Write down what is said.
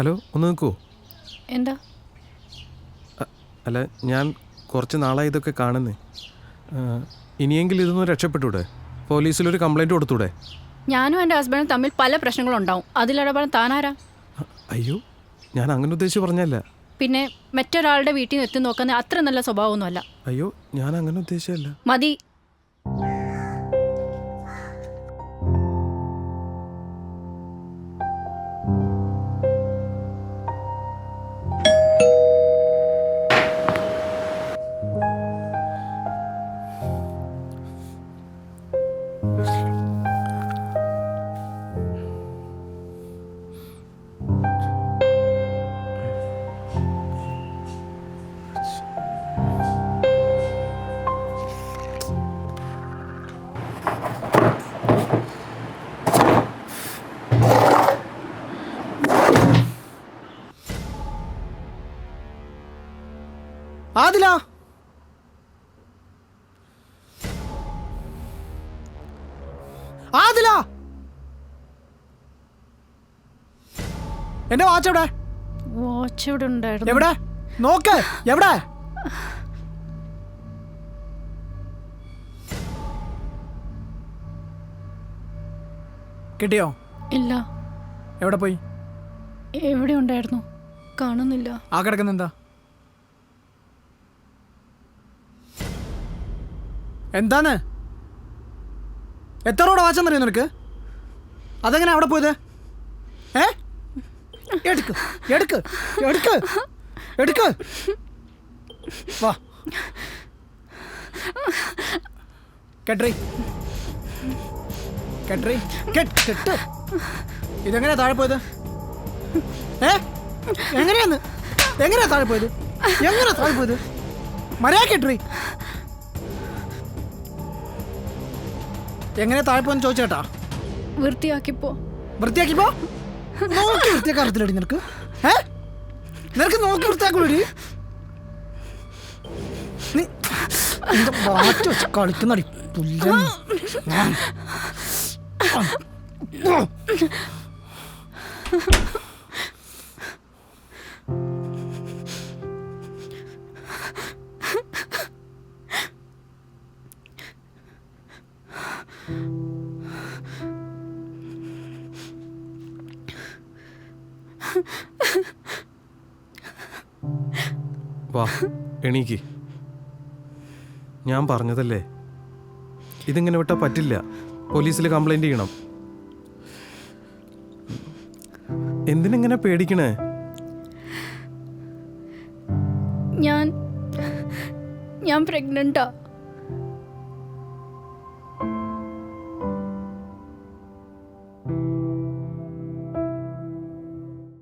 Hello ഒന്ന് നിൽക്കുമോ? എന്താ? അല്ല, ഞാൻ കുറച്ച് നാളായി ഇതൊക്കെ കാണുന്നേ. ഇനിയെങ്കിലും ഇതൊന്നും രക്ഷപ്പെട്ടൂടെ? പോലീസിലൊരു കംപ്ലൈൻറ്റ് കൊടുത്തൂടെ? ഞാനും എൻ്റെ ഹസ്ബൻഡും തമ്മിൽ പല പ്രശ്നങ്ങളുണ്ടാവും. അതിലിടപെടാൻ താനാരാ? അയ്യോ, ഞാൻ അങ്ങനെ ഉദ്ദേശിച്ച് പറഞ്ഞല്ല. പിന്നെ മറ്റൊരാളുടെ വീട്ടിൽ നിന്ന് എത്തി നോക്കുന്ന അത്ര നല്ല സ്വഭാവമൊന്നുമല്ല. അയ്യോ, ഞാൻ അങ്ങനെ ഉദ്ദേശിച്ചല്ല. മതി. ആദില, ആദില, എന്റെ വാച്ച് എവിടെ? വാച്ച് ഇവിടെ ഉണ്ടായിരുന്നു. എവിടെ? നോക്ക്, എവിടെ? കിട്ടിയോ? ഇല്ല. എവിടെ പോയി? എവിടെ ഉണ്ടായിരുന്നു? കാണുന്നില്ല. ആ കിടക്കുന്ന എന്താ? എന്താണ്? എത്ര രൂപ വാച്ചെന്നറിയോ നിനക്ക്? അതെങ്ങനെ അവിടെ പോയത്? എടുക്ക് എടുക്ക് എടുക്ക് എടുക്ക്, വാ. കെട്രി കെട്രി കെട്ട്. ഇതെങ്ങനെയാ താഴെ പോയത്? എങ്ങനെയാ താഴെ പോയത്? എങ്ങനെയാ താഴെ പോയത്? മര്യാദ കെട്രി. എങ്ങനെ താഴെ പോയെന്ന് ചോദിച്ചേട്ടാ. വൃത്തിയാക്കിപ്പോ. വൃത്തിയാക്കിപ്പോ? നോക്കി വൃത്തിയാക്കാറത്തില്ലടി നിനക്ക്? നിനക്ക് നോക്കി വൃത്തിയാക്കൂടി? നീ വാച്ച് വെച്ച് കളിക്കുന്നടി പുല്ല. വാ, എണീക്ക്. ഞാൻ പറഞ്ഞതല്ലേ, ഇതിങ്ങനെ വിട്ടാൽ പറ്റില്ല. പോലീസിൽ കംപ്ലൈൻറ്റ് ചെയ്യണം. എന്തിനെങ്ങനെ പേടിക്കണേ? ഞാൻ പ്രഗ്നന്റാ.